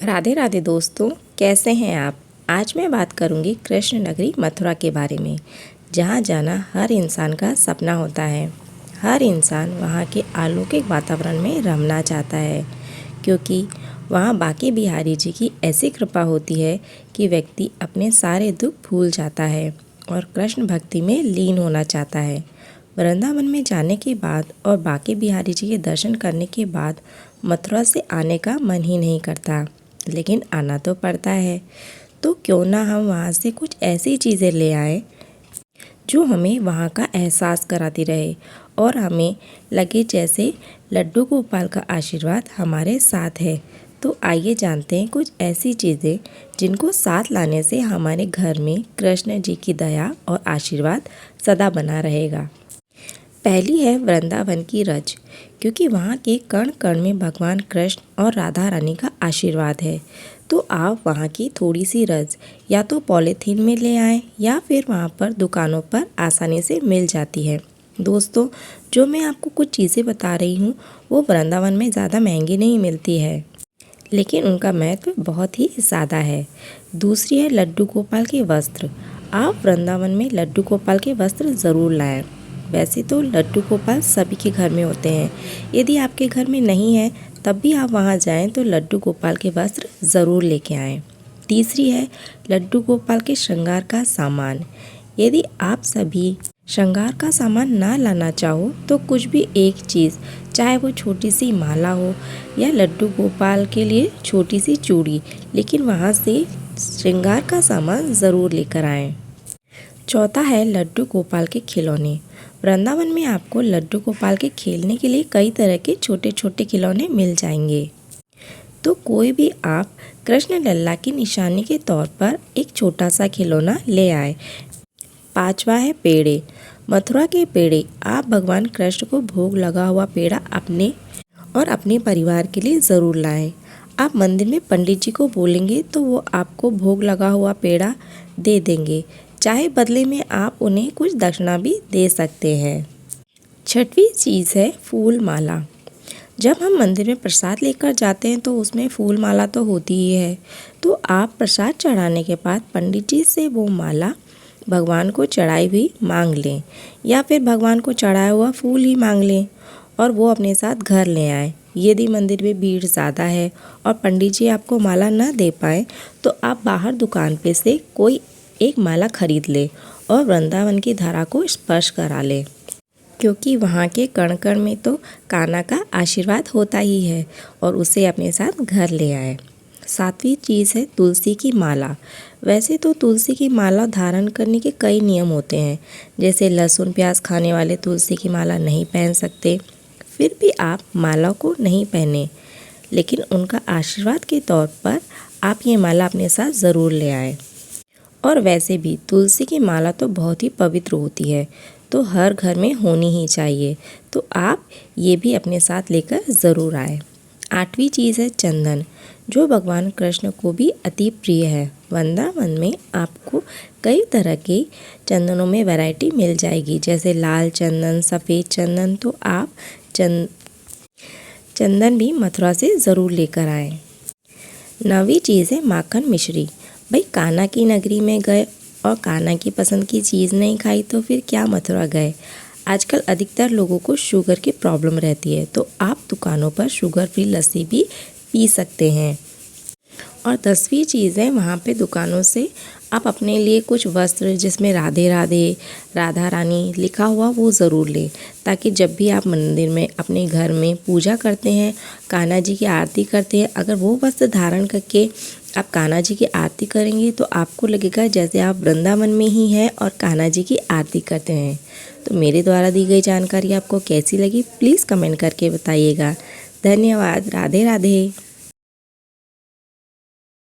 राधे राधे दोस्तों, कैसे हैं आप। आज मैं बात करूंगी कृष्ण नगरी मथुरा के बारे में, जहां जाना हर इंसान का सपना होता है। हर इंसान वहां के अलौकिक वातावरण में रमना चाहता है, क्योंकि वहां बांके बिहारी जी की ऐसी कृपा होती है कि व्यक्ति अपने सारे दुख भूल जाता है और कृष्ण भक्ति में लीन होना चाहता है। वृंदावन में जाने के बाद और बांके बिहारी जी के दर्शन करने के बाद मथुरा से आने का मन ही नहीं करता, लेकिन आना तो पड़ता है। तो क्यों ना हम वहाँ से कुछ ऐसी चीज़ें ले आए जो हमें वहाँ का एहसास कराती रहे और हमें लगे जैसे लड्डू गोपाल का आशीर्वाद हमारे साथ है। तो आइए जानते हैं कुछ ऐसी चीज़ें जिनको साथ लाने से हमारे घर में कृष्ण जी की दया और आशीर्वाद सदा बना रहेगा। पहली है वृंदावन की रज, क्योंकि वहाँ के कण कण में भगवान कृष्ण और राधा रानी का आशीर्वाद है। तो आप वहाँ की थोड़ी सी रज या तो पॉलीथीन में ले आएं या फिर वहाँ पर दुकानों पर आसानी से मिल जाती है। दोस्तों, जो मैं आपको कुछ चीज़ें बता रही हूँ वो वृंदावन में ज़्यादा महंगी नहीं मिलती है, लेकिन उनका महत्व बहुत ही ज़्यादा है। दूसरी है लड्डू गोपाल के वस्त्र। आप वृंदावन में लड्डू गोपाल के वस्त्र ज़रूर लाएं। वैसे तो लड्डू गोपाल सभी के घर में होते हैं, यदि आपके घर में नहीं है तब भी आप वहां जाएं तो लड्डू गोपाल के वस्त्र ज़रूर लेके आएं। तीसरी है लड्डू गोपाल के श्रृंगार का सामान। यदि आप सभी श्रृंगार का सामान ना लाना चाहो तो कुछ भी एक चीज़, चाहे वो छोटी सी माला हो या लड्डू गोपाल के लिए छोटी सी चूड़ी, लेकिन वहाँ से श्रृंगार का सामान ज़रूर लेकर आएं। चौथा है लड्डू गोपाल के खिलौने। वृंदावन में आपको लड्डू गोपाल के खेलने के लिए कई तरह के छोटे छोटे खिलौने मिल जाएंगे, तो कोई भी आप कृष्ण लल्ला की निशानी के तौर पर एक छोटा सा खिलौना ले आए। पांचवा है पेड़े। मथुरा के पेड़े, आप भगवान कृष्ण को भोग लगा हुआ पेड़ा अपने और अपने परिवार के लिए ज़रूर लाएं। आप मंदिर में पंडित जी को बोलेंगे तो वो आपको भोग लगा हुआ पेड़ा दे देंगे, चाहे बदले में आप उन्हें कुछ दक्षिणा भी दे सकते हैं। छठवीं चीज़ है फूल माला। जब हम मंदिर में प्रसाद लेकर जाते हैं तो उसमें फूल माला तो होती ही है, तो आप प्रसाद चढ़ाने के बाद पंडित जी से वो माला भगवान को चढ़ाई हुई मांग लें या फिर भगवान को चढ़ाया हुआ फूल ही मांग लें और वो अपने साथ घर ले आएँ। यदि मंदिर में भीड़ ज़्यादा है और पंडित जी आपको माला न दे पाए तो आप बाहर दुकान पे से कोई एक माला खरीद ले और वृंदावन की धारा को स्पर्श करा ले, क्योंकि वहाँ के कण कण में तो कान्हा का आशीर्वाद होता ही है, और उसे अपने साथ घर ले आए। सातवीं चीज़ है तुलसी की माला। वैसे तो तुलसी की माला धारण करने के कई नियम होते हैं, जैसे लहसुन प्याज खाने वाले तुलसी की माला नहीं पहन सकते। फिर भी आप माला को नहीं पहने, लेकिन उनका आशीर्वाद के तौर पर आप ये माला अपने साथ ज़रूर ले आए। और वैसे भी तुलसी की माला तो बहुत ही पवित्र होती है, तो हर घर में होनी ही चाहिए, तो आप ये भी अपने साथ लेकर ज़रूर आए। आठवीं चीज़ है चंदन, जो भगवान कृष्ण को भी अति प्रिय है। वृंदावन में आपको कई तरह के चंदनों में वैरायटी मिल जाएगी, जैसे लाल चंदन, सफ़ेद चंदन, तो आप चंदन भी मथुरा से ज़रूर लेकर आएँ। नौवीं चीज़ है माखन मिश्री। भाई, कान्हा की नगरी में गए और कान्हा की पसंद की चीज़ नहीं खाई तो फिर क्या मथुरा गए। आजकल अधिकतर लोगों को शुगर की प्रॉब्लम रहती है, तो आप दुकानों पर शुगर फ्री लस्सी भी पी सकते हैं। और 10वीं चीज़ है, वहाँ पे दुकानों से आप अपने लिए कुछ वस्त्र जिसमें राधे राधे, राधा रानी लिखा हुआ वो ज़रूर लें, ताकि जब भी आप मंदिर में अपने घर में पूजा करते हैं, कान्हा जी की आरती करते हैं, अगर वो वस्त्र धारण करके आप कान्हा जी की आरती करेंगे तो आपको लगेगा जैसे आप वृंदावन में ही हैं और कान्हा जी की आरती करते हैं। तो मेरे द्वारा दी गई जानकारी आपको कैसी लगी, प्लीज़ कमेंट करके बताइएगा। धन्यवाद। राधे राधे।